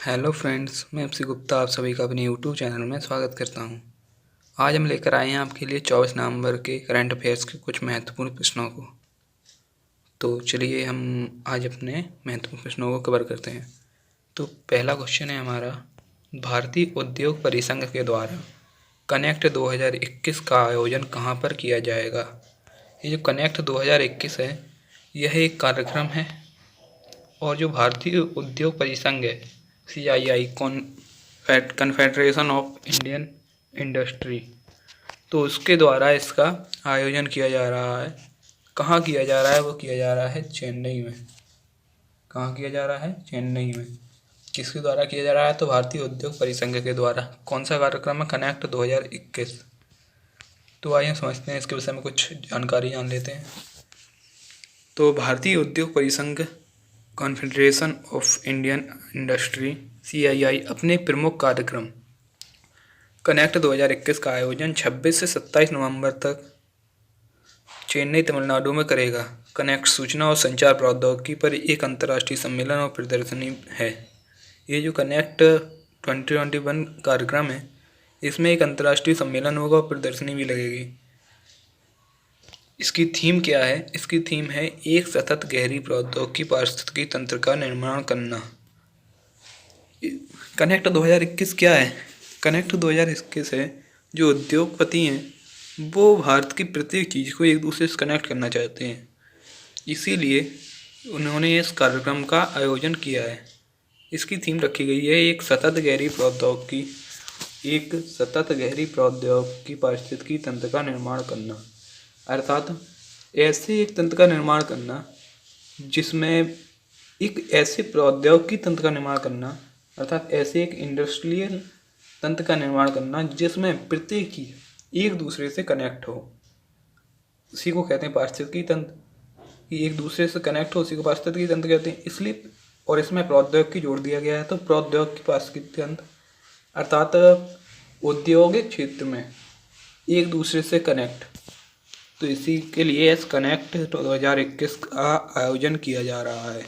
Hello friends, मैं FC Gupta आप सभी का अपने यूट्यूब चैनल में स्वागत करता हूं। आज हम लेकर आए हैं आपके लिए 24 नवंबर के करंट अफेयर्स के कुछ महत्वपूर्ण प्रश्नों को। तो चलिए हम आज अपने महत्वपूर्ण प्रश्नों को कवर करते हैं। तो पहला क्वेश्चन है हमारा, भारतीय उद्योग परिसंघ के द्वारा कनेक्ट 2021 का आयोजन कहाँ पर किया जाएगा। ये जो कनेक्ट 2021 है, यह एक कार्यक्रम है और जो भारतीय उद्योग परिसंघ है CII confederation of Indian industry, तो उसके द्वारा इसका आयोजन किया जा रहा है। कहाँ किया जा रहा है? वो किया जा रहा है चेन्नई में। कहाँ किया जा रहा है? चेन्नई में। किसके द्वारा किया जा रहा है? तो भारतीय उद्योग परिसंघ के द्वारा। कौन सा कार्यक्रम है? कनेक्ट 2021। तो आइए समझते हैं इसके विषय में कुछ जानकारी जान लेते हैं। तो भारतीय उद्योग परिसंघ confederation of Indian industry CII अपने प्रमुख कार्यक्रम कनेक्ट 2021 का आयोजन 26 से 27 नवंबर तक चेन्नई तमिलनाडु में करेगा। कनेक्ट सूचना और संचार प्रौद्योगिकी पर एक अंतर्राष्ट्रीय सम्मेलन और प्रदर्शनी है। ये जो कनेक्ट 2021 कार्यक्रम है, इसमें एक अंतर्राष्ट्रीय सम्मेलन होगा और प्रदर्शनी भी लगेगी। इसकी थीम क्या है? इसकी थीम है एक सतत गहरी प्रौद्योगिकी पारिस्थितिकी तंत्र का निर्माण करना। कनेक्ट 2021 क्या है? कनेक्ट 2021 है, जो उद्योगपति हैं वो भारत की प्रत्येक चीज़ को एक दूसरे से कनेक्ट करना चाहते हैं, इसीलिए उन्होंने इस कार्यक्रम का आयोजन किया है। इसकी थीम रखी गई है एक सतत गहरी प्रौद्योगिकी पारिस्थितिकी तंत्र का निर्माण करना। अर्थात ऐसे एक तंत्र का निर्माण करना जिसमें एक ऐसे प्रौद्योगिकी तंत्र का निर्माण करना, अर्थात ऐसे एक इंडस्ट्रियल तंत्र का निर्माण करना जिसमें प्रत्येक चीज़ एक दूसरे से कनेक्ट हो। उसी को कहते हैं पारिस्थितिकी तंत्र, कि एक दूसरे से कनेक्ट हो, उसी को पारिस्थितिकी तंत्र कहते हैं। इसलिए और इसमें प्रौद्योगिकी जोड़ दिया गया है, तो प्रौद्योगिकी पारिस्थितिकी तंत्र अर्थात औद्योगिक क्षेत्र में एक दूसरे से कनेक्ट। तो इसी के लिए इस कनेक्ट 2021 का आयोजन किया जा रहा है।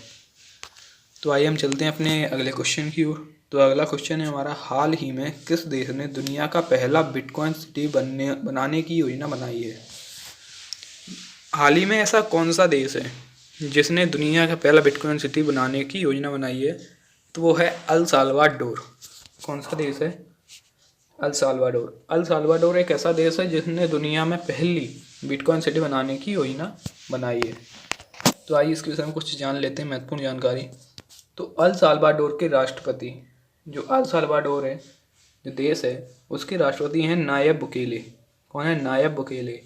तो आइए हम चलते हैं अपने अगले क्वेश्चन की ओर। तो अगला क्वेश्चन है हमारा, हाल ही में किस देश ने दुनिया का पहला बिटकॉइन सिटी बनाने की योजना बनाई है। हाल ही में ऐसा कौन सा देश है जिसने दुनिया का पहला बिटकॉइन सिटी बनाने की योजना बनाई है? तो वो है अल साल्वाडोर। कौन सा देश है? El Salvador. अल साल्वाडोर एक ऐसा देश है जिसने दुनिया में पहली बिटकॉइन सिटी बनाने की योजना बनाई है। तो आइए इसके विषय में कुछ जान लेते हैं महत्वपूर्ण जानकारी। तो अल साल्वाडोर के राष्ट्रपति, जो अल साल्वाडोर है जो देश है, उसके राष्ट्रपति हैं नायब बुकेले। कौन है? Nayib Bukele.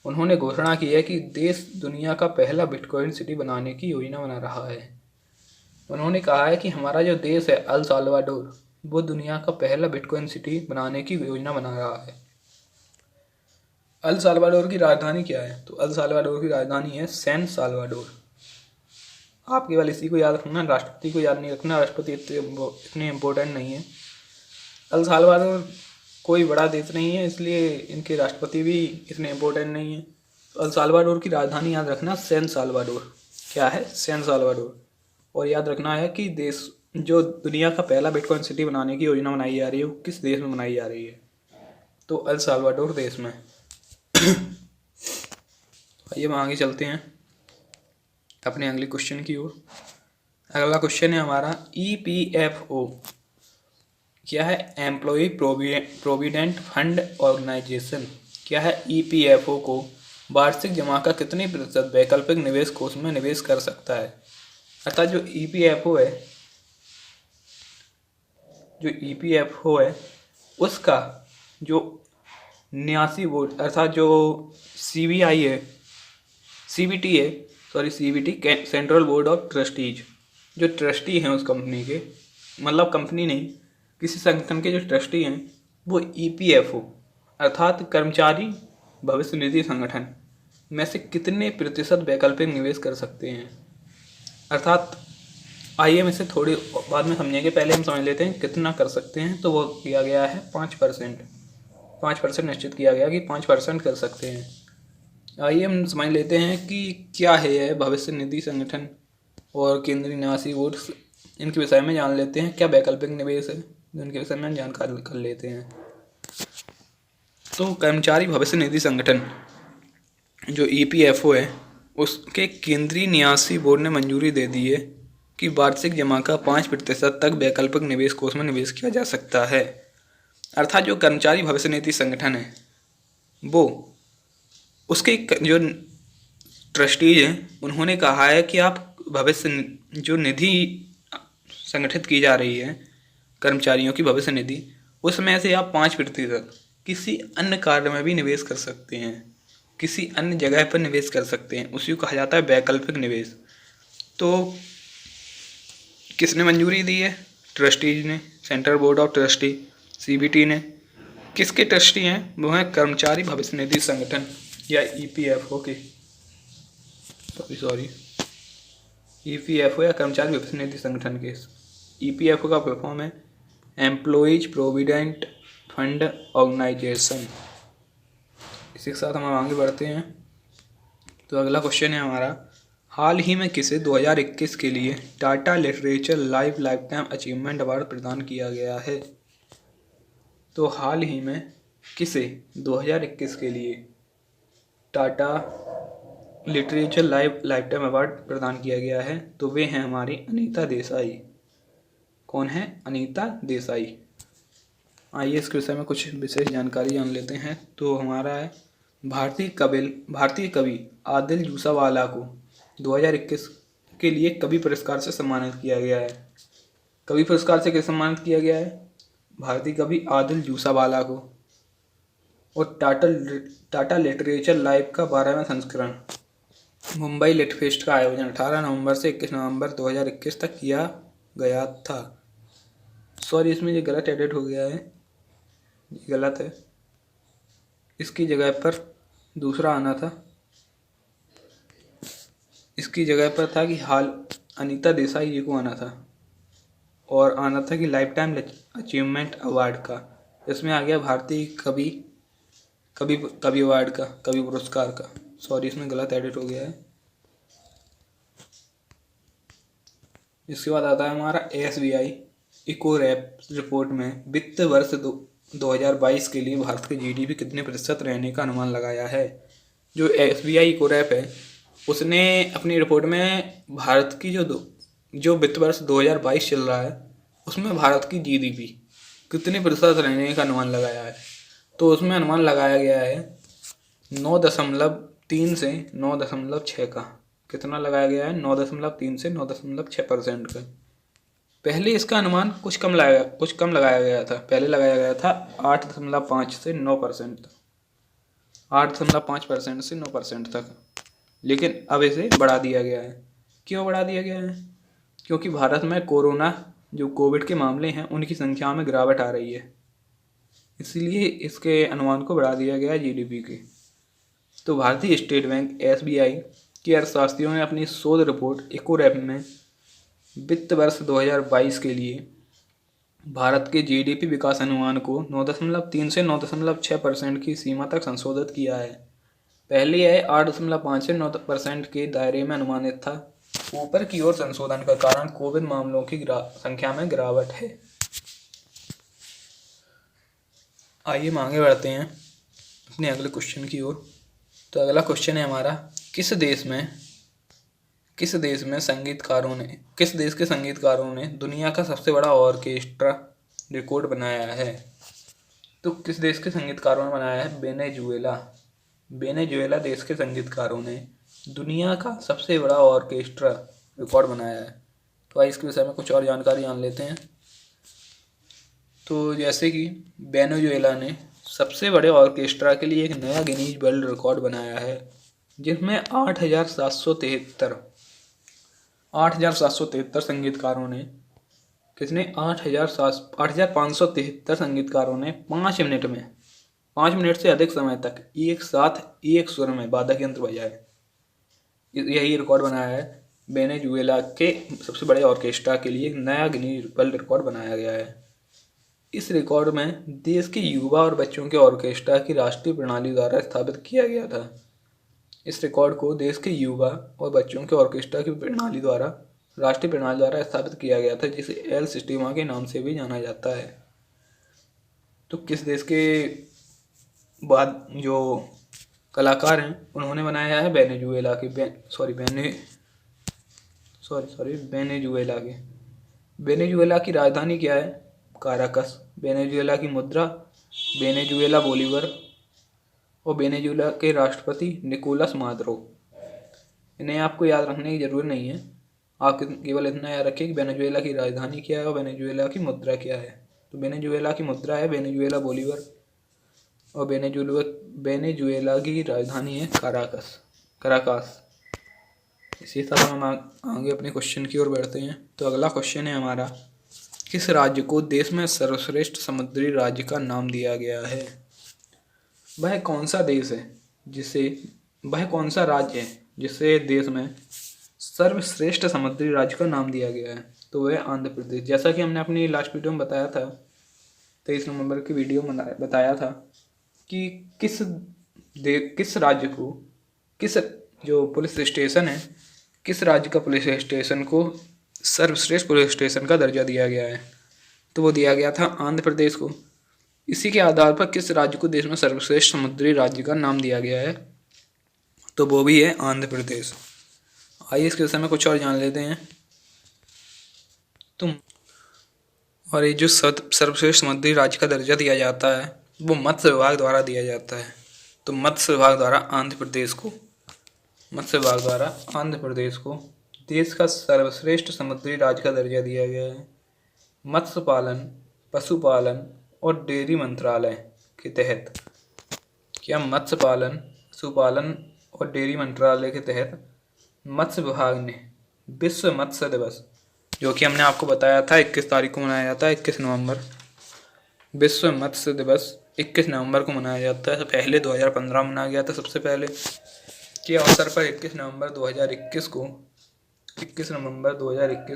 उन्होंने घोषणा की है कि देश दुनिया का पहला बिटकॉइन सिटी बनाने की योजना बना रहा है। उन्होंने कहा है कि हमारा जो देश है अल साल्वाडोर, वो दुनिया का पहला बिटकॉइन सिटी बनाने की योजना बना रहा है। अल साल्वाडोर की राजधानी क्या है? तो अल साल्वाडोर की राजधानी है सैन साल्वाडोर। आप केवल इसी को याद रखना, राष्ट्रपति को याद नहीं रखना। राष्ट्रपति इतने इम्पोर्टेंट नहीं है। अल साल्वाडोर कोई बड़ा देश नहीं है, इसलिए इनके राष्ट्रपति भी इतने इम्पोर्टेंट नहीं है। तो अल साल्वाडोर की राजधानी याद रखना सैन साल्वाडोर। क्या है? San Salvador. और याद रखना है कि देश जो दुनिया का पहला बिटकॉइन सिटी बनाने की योजना बनाई जा रही है, वो किस देश में बनाई जा रही है? तो अल साल्वाडोर देश में। आइए हम आगे चलते हैं अपने अगले क्वेश्चन की ओर। अगला क्वेश्चन है हमारा, EPFO क्या है? Employee provident fund organisation. क्या है? EPFO को वार्षिक जमा का कितने प्रतिशत वैकल्पिक निवेश कोष में निवेश कर सकता है? अर्थात जो EPFO है उसका जो 89 वोट, अर्थात जो CBT central board of trustees, जो ट्रस्टी हैं उस कंपनी के, मतलब कंपनी नहीं, किसी संगठन के जो ट्रस्टी हैं, वो EPFO अर्थात कर्मचारी भविष्य निधि संगठन में से कितने प्रतिशत वैकल्पिक निवेश कर सकते हैं। अर्थात आइए हम इसे थोड़ी बाद में समझेंगे, पहले हम समझ लेते हैं कितना कर सकते हैं। तो वो किया गया है 5%। 5% निश्चित किया गया कि 5% कर सकते हैं। आइए हम समझ लेते हैं कि क्या है यह भविष्य निधि संगठन और केंद्रीय निवासी बोर्ड इनके विषय में जान लेते हैं। क्या वैकल्पिक निवेश है, इनके विषय में जानकारी कर लेते हैं। तो कर्मचारी भविष्य निधि संगठन जो EPFO है, उसके केंद्रीय न्यासी बोर्ड ने मंजूरी दे दी है कि वार्षिक जमा का 5% तक वैकल्पिक निवेश कोष में निवेश किया जा सकता है। अर्थात जो कर्मचारी भविष्य निधि संगठन है वो उसके जो ट्रस्टीज हैं उन्होंने कहा है कि आप भविष्य जो निधि संगठित की जा रही है कर्मचारियों की भविष्य निधि, उसमें से आप 5% किसी अन्य कार्य में भी निवेश कर सकते हैं, किसी अन्य जगह पर निवेश कर सकते हैं। उसी को कहा जाता है वैकल्पिक निवेश। तो किसने मंजूरी दी है? ट्रस्टीज ने, central board of trustee CBT ने। किसके ट्रस्टी हैं? वो हैं कर्मचारी भविष्य निधि संगठन या EPFO के, EPFO या कर्मचारी भविष्य निधि संगठन के। EPFO का फुल फॉर्म है एम्प्लॉइज प्रोविडेंट फंड ऑर्गेनाइजेशन। इसी के साथ हम आगे बढ़ते हैं। तो अगला क्वेश्चन है हमारा, हाल ही में किसे 2021 के लिए Tata literature life time achievement award प्रदान किया गया है? तो हाल ही में किसे 2021 के लिए Tata literature life time award प्रदान किया गया है? तो वे हैं हमारी अनीता देसाई। कौन है? अनीता देसाई। आइए इसके विषय में कुछ विशेष जानकारी जान लेते हैं। तो हमारा है भारतीय कवि आदिल जूसावाला को 2021 के लिए कवि पुरस्कार से सम्मानित किया गया है। कवि पुरस्कार से किसे सम्मानित किया गया है? भारतीय कवि आदिल जूसावाला को। और टाटा लिटरेचर लाइव का 12वां संस्करण मुंबई लिट फेस्ट का आयोजन 18 नवंबर से 21 नवंबर 2021 तक किया गया था। सॉरी, इसमें ये गलत एडिट हो गया है, ये गलत है। इसकी जगह पर दूसरा आना था, इसकी जगह पर था कि हाल अनीता देसाई जी को आना था, और आना था कि लाइफ टाइम अचीवमेंट अवार्ड का। इसमें आ गया भारतीय कवि अवार्ड का, कवि पुरस्कार का। सॉरी, इसमें गलत एडिट हो गया है। इसके बाद आता है हमारा SBI इकोरैप रिपोर्ट में वित्त वर्ष 2022 के लिए भारत के GDP कितने प्रतिशत रहने का अनुमान लगाया है। जो SBI इकोरैप है उसने अपनी रिपोर्ट में भारत की जो वित्त वर्ष 2022 चल रहा है उसमें भारत की GDP कितने प्रतिशत रहने का अनुमान लगाया है। तो उसमें अनुमान लगाया गया है 9.3 से 9.6 का। कितना लगाया गया है? 9.3 से 9.6% का। पहले इसका अनुमान कुछ कम लगाया गया था। पहले लगाया गया था 8.5 से 9% तक, 8.5% से 9% तक, लेकिन अब इसे बढ़ा दिया गया है। क्यों बढ़ा दिया गया है? क्योंकि भारत में कोविड के मामले हैं उनकी संख्या में गिरावट आ रही है, इसलिए इसके अनुमान को बढ़ा दिया गया है GDP के। तो भारतीय स्टेट बैंक SBI के अर्थशास्त्रियों ने अपनी शोध रिपोर्ट इकोरैप में वित्त वर्ष 2022 के लिए भारत के GDP विकास अनुमान को 9.3 से 9.6% की सीमा तक संशोधित किया है। पहले यह 8.5 से 9% के दायरे में अनुमानित था। ऊपर की ओर संशोधन का कारण कोविड मामलों की संख्या में गिरावट है। आइए हम आगे बढ़ते हैं अपने अगले क्वेश्चन की ओर। तो अगला क्वेश्चन है हमारा, किस देश के संगीतकारों ने दुनिया का सबसे बड़ा ऑर्केस्ट्रा रिकॉर्ड बनाया है। तो किस देश के संगीतकारों ने बनाया है? वेनेजुएला देश के संगीतकारों ने दुनिया का सबसे बड़ा ऑर्केस्ट्रा रिकॉर्ड बनाया है। तो आइए इसके विषय में कुछ और जानकारी जान लेते हैं। तो जैसे कि वेनेजुएला ने सबसे बड़े ऑर्केस्ट्रा के लिए एक नया गिनीज वर्ल्ड रिकॉर्ड बनाया है, जिसमें 8,573 संगीतकारों ने 8,573 संगीतकारों ने 5 मिनट से अधिक समय तक एक साथ एक सुर में वादक यंत्र बजाए। यही रिकॉर्ड बनाया है। वेनेजुएला के सबसे बड़े ऑर्केस्ट्रा के लिए एक नया गिनीज वर्ल्ड रिकॉर्ड बनाया गया है। इस रिकॉर्ड में देश के युवा और बच्चों के ऑर्केस्ट्रा की राष्ट्रीय प्रणाली द्वारा स्थापित किया गया था। इस रिकॉर्ड को देश के युवा और बच्चों के ऑर्केस्ट्रा की प्रणाली द्वारा राष्ट्रीय प्रणाली द्वारा स्थापित किया गया था, जिसे एल सिस्टीमा के नाम से भी जाना जाता है। तो किस देश के बाद जो कलाकार हैं उन्होंने बनाया है वेनेजुएला के वेनेजुएला के। वेनेजुएला की राजधानी क्या है? काराकस। वेनेजुएला की मुद्रा वेनेजुएला बोलीवर और वेनेजुएला के राष्ट्रपति निकोलस मादुरो। इन्हें आपको याद रखने की जरूरत नहीं है, आप केवल इतना याद रखिए कि वेनेजुएला की राजधानी क्या है और वेनेजुएला की मुद्रा क्या है। तो वेनेजुएला की मुद्रा है वेनेजुएला बोलीवर और वेनेजुएला की राजधानी है कराकास। इसी तरह हम आगे अपने क्वेश्चन की ओर बढ़ते हैं। तो अगला क्वेश्चन है हमारा, किस राज्य को देश में सर्वश्रेष्ठ समुद्री राज्य का नाम दिया गया है? वह कौन सा राज्य है जिसे देश में सर्वश्रेष्ठ समुद्री राज्य का नाम दिया गया है? तो वह आंध्र प्रदेश। जैसा कि हमने अपनी लास्ट वीडियो में बताया था, 23 नवंबर की वीडियो में बताया था कि किस राज्य को, किस जो पुलिस स्टेशन है, किस राज्य का पुलिस स्टेशन को सर्वश्रेष्ठ पुलिस स्टेशन का दर्जा दिया गया है? तो वो दिया गया था आंध्र प्रदेश को। इसी के आधार पर किस राज्य को देश में सर्वश्रेष्ठ समुद्री राज्य का नाम दिया गया है? तो वो भी है आंध्र प्रदेश। आइए इसके विषय में कुछ और जान लेते हैं। और ये जो सर्वश्रेष्ठ समुद्री राज्य का दर्जा दिया जाता है वो मत्स्य विभाग द्वारा दिया जाता है। तो मत्स्य विभाग द्वारा आंध्र प्रदेश को देश का सर्वश्रेष्ठ समुद्री राज्य का दर्जा दिया गया है। मत्स्य पालन, पशुपालन और डेयरी मंत्रालय के तहत मत्स्य पालन, पशुपालन और डेयरी मंत्रालय के तहत मत्स्य विभाग ने विश्व मत्स्य दिवस, जो कि हमने आपको बताया था 21 तारीख को मनाया जाता है, 21 नवंबर। विश्व मत्स्य दिवस 21 नवंबर को मनाया जाता है। पहले 2015 में मनाया गया था। सबसे पहले के अवसर पर 21 नवंबर 2021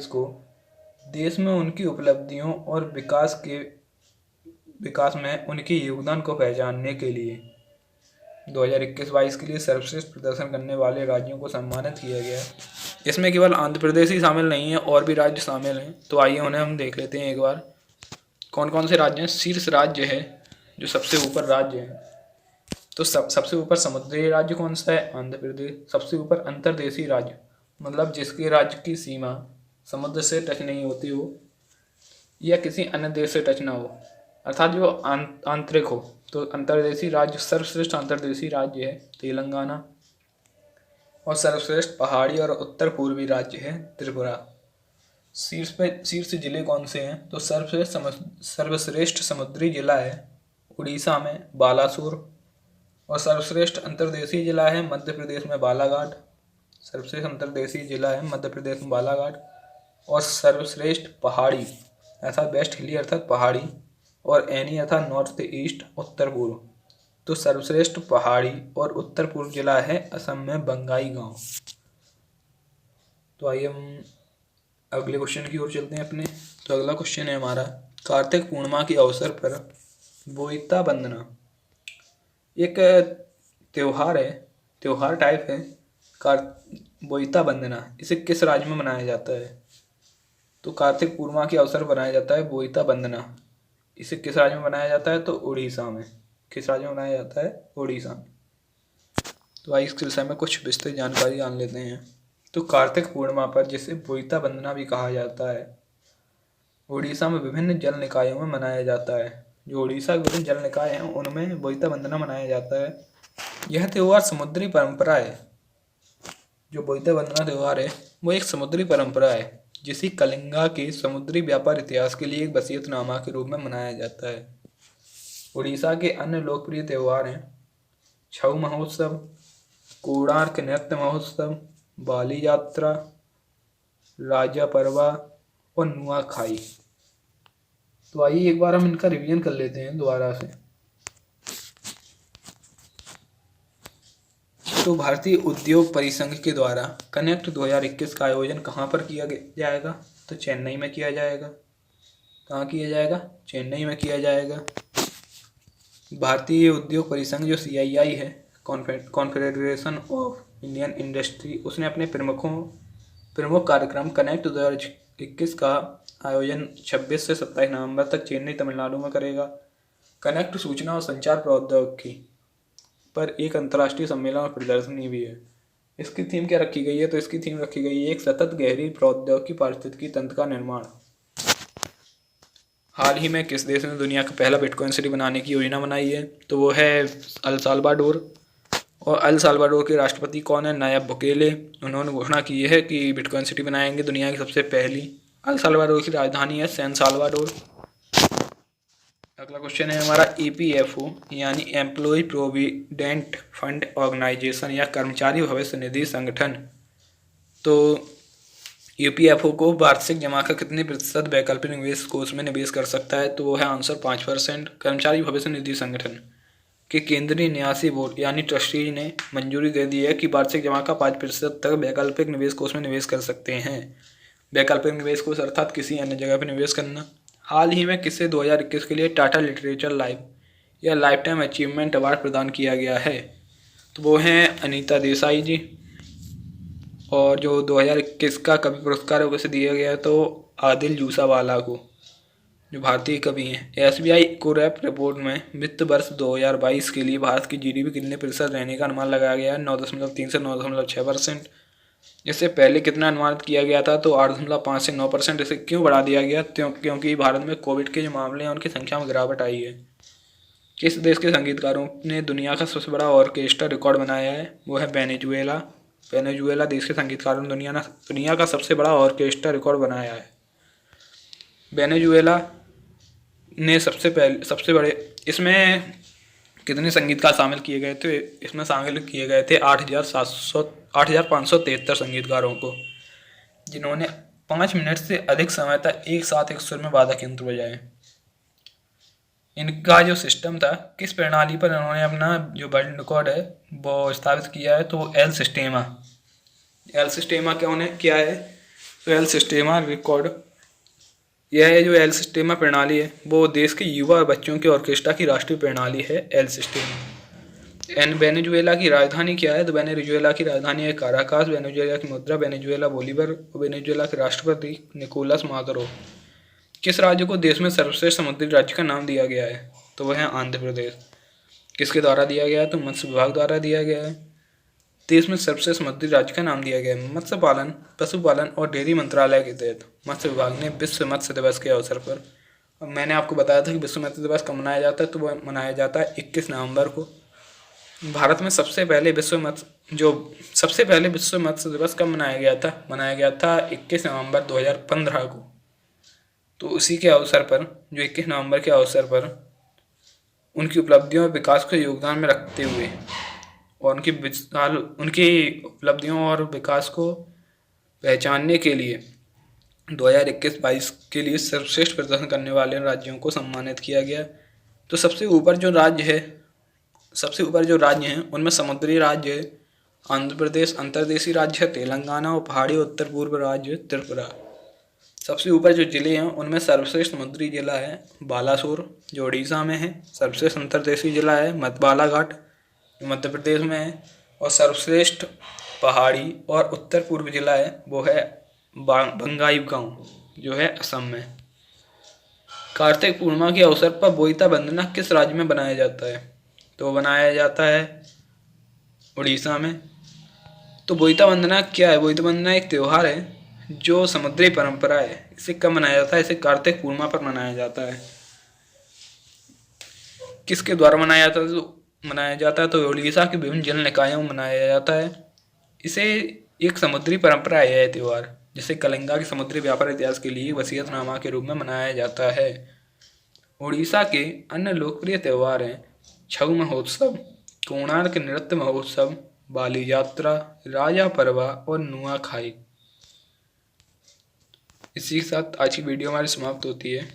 को देश में उनकी उपलब्धियों और विकास में उनके योगदान को पहचानने के लिए 2021-22 के लिए सर्वश्रेष्ठ प्रदर्शन करने वाले राज्यों को सम्मानित किया गया। इसमें केवल आंध्र प्रदेश ही शामिल नहीं है, और भी राज्य शामिल हैं। तो आइए उन्हें हम देख लेते हैं एक बार, कौन कौन से राज्य हैं। शीर्ष राज्य है जो सबसे ऊपर राज्य है, तो सबसे ऊपर समुद्री राज्य कौन सा है? आंध्र प्रदेश। सबसे ऊपर अंतर्देशीय राज्य, मतलब जिसके राज्य की सीमा समुद्र से टच नहीं होती हो या किसी अन्य देश से टच ना हो, अर्थात जो आंतरिक हो। तो अंतर्देशीय राज्य, सर्वश्रेष्ठ अंतर्देशीय राज्य है तेलंगाना। और सर्वश्रेष्ठ पहाड़ी और उत्तर पूर्वी राज्य है त्रिपुरा। शीर्ष जिले कौन से हैं? तो सर्वश्रेष्ठ समुद्री जिला है उड़ीसा में बालासुर। और सर्वश्रेष्ठ अंतर्देशीय जिला है मध्य प्रदेश में बालाघाट। और सर्वश्रेष्ठ पहाड़ी अर्थात वेस्ट हिली अर्थात पहाड़ी और एनी अर्थात नॉर्थ ईस्ट उत्तर पूर्व। तो सर्वश्रेष्ठ पहाड़ी और उत्तर पूर्व जिला है असम में बंगाई गांव। तो आइए हम अगले क्वेश्चन की ओर चलते हैं अपने। तो अगला क्वेश्चन है हमारा, कार्तिक पूर्णिमा के अवसर पर बोईता बंदना एक त्योहार टाइप है। बोईता बंदना इसे किस राज्य में मनाया जाता है? तो कार्तिक पूर्णिमा के अवसर पर मनाया जाता है बोईता बंदना। इसे किस राज्य में मनाया जाता है? तो उड़ीसा में। किस राज्य में मनाया जाता है? उड़ीसा में। तो आइए इसके विषय में कुछ विस्तृत जानकारी जान लेते हैं। तो कार्तिक पूर्णिमा पर, जिसे बोईता बंदना भी कहा जाता है, उड़ीसा में विभिन्न जल निकायों में मनाया जाता है। जो उड़ीसा के विभिन्न जल निकाय हैं उनमें बोईता बंदना मनाया जाता है। यह त्यौहार समुद्री परंपरा है। जो बोईता बंदना त्यौहार है वो एक समुद्री परंपरा है, जिसे कलिंगा के समुद्री व्यापार इतिहास के लिए एक वसीयतनामा के रूप में मनाया जाता है। उड़ीसा के अन्य लोकप्रिय त्यौहार हैं छऊ महोत्सव, कोणार्क नृत्य महोत्सव, बाली यात्रा, राजा परवा और नुआखाई। तो आइए एक बार हम इनका रिवीजन कर लेते हैं दोबारा से। तो भारतीय उद्योग परिसंघ के द्वारा कनेक्ट 2021 का आयोजन कहाँ पर किया जाएगा? तो चेन्नई में किया जाएगा। कहाँ किया जाएगा? चेन्नई में किया जाएगा। भारतीय उद्योग परिसंघ जो CII है, कॉन्फेडरेशन ऑफ इंडियन इंडस्ट्री, उसने अपने प्रमुख कार्यक्रम कनेक्ट 2021 का आयोजन 26 से 27 नवंबर तक चेन्नई तमिलनाडु में करेगा। कनेक्ट सूचना और संचार प्रौद्योगिकी पर एक अंतर्राष्ट्रीय सम्मेलन और प्रदर्शनी भी है। इसकी थीम क्या रखी गई है? तो इसकी थीम रखी गई है एक सतत गहरी प्रौद्योगिकी पारिस्थितिकी तंत्र का निर्माण। हाल ही में किस देश ने दुनिया का पहला बिटकॉइन सिटी बनाने की योजना बनाई है? तो वो है अल साल्वाडोर। और अल साल्वाडोर के राष्ट्रपति कौन है? Nayib Bukele. उन्होंने घोषणा की है कि बिटकॉइन सिटी बनाएंगे दुनिया की सबसे पहली। अल साल्वाडोर की राजधानी है सैन साल्वाडोर। अगला क्वेश्चन है हमारा EPFO यानी एम्प्लॉय प्रोविडेंट फंड ऑर्गेनाइजेशन या कर्मचारी भविष्य निधि संगठन। तो EPFO को वार्षिक जमा का कितने प्रतिशत वैकल्पिक निवेश कोष में निवेश कर सकता है? तो वो है आंसर 5%। कर्मचारी भविष्य निधि संगठन के केंद्रीय न्यासी बोर्ड यानी ट्रस्टी ने मंजूरी दे दी है कि वार्षिक जमा का 5% तक वैकल्पिक निवेश कोष में निवेश कर सकते हैं। वैकल्पिक निवेश कोष अर्थात किसी अन्य जगह पर निवेश करना। हाल ही में किसे 2021 के लिए टाटा लिटरेचर लाइफ या लाइफ टाइम अचीवमेंट अवार्ड प्रदान किया गया है? तो वो हैं अनीता देसाई जी। और जो 2021 का कवि पुरस्कार है उसे दिया गया है तो आदिल जूसावाला को, जो भारतीय कवि हैं। SBI कोरैप रिपोर्ट में वित्त वर्ष 2022 के लिए भारत की GDP कितने प्रतिशत रहने का अनुमान लगाया गया है? 9.3 से 9.6%। इससे पहले कितना अनुमानित किया गया था? तो 8.5 से 9%। इसे क्यों बढ़ा दिया गया? क्योंकि भारत में कोविड के जो मामले हैं उनकी संख्या में गिरावट आई है। किस देश के संगीतकारों ने दुनिया का सबसे बड़ा ऑर्केस्ट्रा रिकॉर्ड बनाया है? वो है वेनेजुएला। वेनेजुएला देश के संगीतकारों ने दुनिया का सबसे बड़ा ऑर्केस्ट्रा रिकॉर्ड बनाया है। वेनेजुएला ने सबसे बड़े इसमें कितने संगीतकार शामिल किए गए थे? इसमें शामिल किए गए थे 8,573 संगीतकारों को, जिन्होंने 5 मिनट से अधिक समय तक एक साथ एक सुर में वादक यंत्र बजाए। इनका जो सिस्टम था, किस प्रणाली पर इन्होंने अपना जो वर्ल्ड रिकॉर्ड है वो स्थापित किया है? तो एल सिस्टेमा। एल सिस्टेमा क्या है? तो एल सिस्टेमा रिकॉर्ड यह जो एल सिस्टेमा प्रणाली है वो देश के युवा और बच्चों के ऑर्केस्ट्रा की राष्ट्रीय प्रणाली है एल सिस्टेमा। वेनेजुएला की राजधानी क्या है? तो वेनेजुएला की राजधानी है काराकास। वेनेजुएला की मुद्रा वेनेजुएला बोलीवर। वेनेजुएला के राष्ट्रपति निकोलस मादुरो। किस राज्य को देश में सर्वश्रेष्ठ समुद्री राज्य का नाम दिया गया है? तो वह है आंध्र प्रदेश। किसके द्वारा दिया गया है? तो मत्स्य विभाग द्वारा दिया गया है। देश में सबसे समुद्री राज्य का नाम दिया गया है मत्स्य पालन, पशुपालन और डेयरी मंत्रालय के तहत मत्स्य विभाग ने विश्व मत्स्य दिवस के अवसर पर, और मैंने आपको बताया था कि विश्व मत्स्य दिवस कब मनाया जाता है? तो वह मनाया जाता है 21 नवंबर को। भारत में सबसे पहले विश्व मत्स्य दिवस कब मनाया गया था? मनाया गया था 21 नवंबर 2015 को। तो उसी के अवसर पर, जो 21 नवंबर के अवसर पर उनकी उपलब्धियों और विकास को योगदान में रखते हुए और उनकी उपलब्धियों और विकास को पहचानने के लिए 2021-22 के लिए सर्वश्रेष्ठ प्रदर्शन करने वाले राज्यों को सम्मानित किया गया। तो सबसे ऊपर जो राज्य हैं उनमें समुद्री राज्य है आंध्र प्रदेश, अंतर्देशीय राज्य है तेलंगाना और पहाड़ी उत्तर पूर्व राज्य त्रिपुरा। सबसे ऊपर जो जिले हैं उनमें सर्वश्रेष्ठ समुद्री जिला है बालासोर, जो उड़ीसा में है। सर्वश्रेष्ठ अंतर्देशीय जिला है बालाघाट, जो मध्य प्रदेश में है। और सर्वश्रेष्ठ पहाड़ी और उत्तर पूर्व जिला है वो है बंगाईगांव, जो है असम में। कार्तिक पूर्णिमा के अवसर पर बोईता बंदना किस राज्य में बनाया जाता है? तो बनाया जाता है उड़ीसा में। तो बोईता बंदना क्या है? बोईता बंदना एक त्यौहार है जो समुद्री परंपरा है। इसे कब मनाया जाता है? इसे कार्तिक पूर्णिमा पर मनाया जाता है। किसके द्वारा मनाया जाता है? तो उड़ीसा के विभिन्न जल निकायों में मनाया जाता है। इसे एक समुद्री परंपरा है यह त्यौहार, जिसे कलिंगा के समुद्री व्यापार इतिहास के लिए वसीयतनामा के रूप में मनाया जाता है। उड़ीसा के अन्य लोकप्रिय त्यौहार हैं छऊ महोत्सव, कोणार्क नृत्य महोत्सव, बाली यात्रा, राजा परवा और नुआखाई। इसी के साथ आज की वीडियो हमारी समाप्त होती है।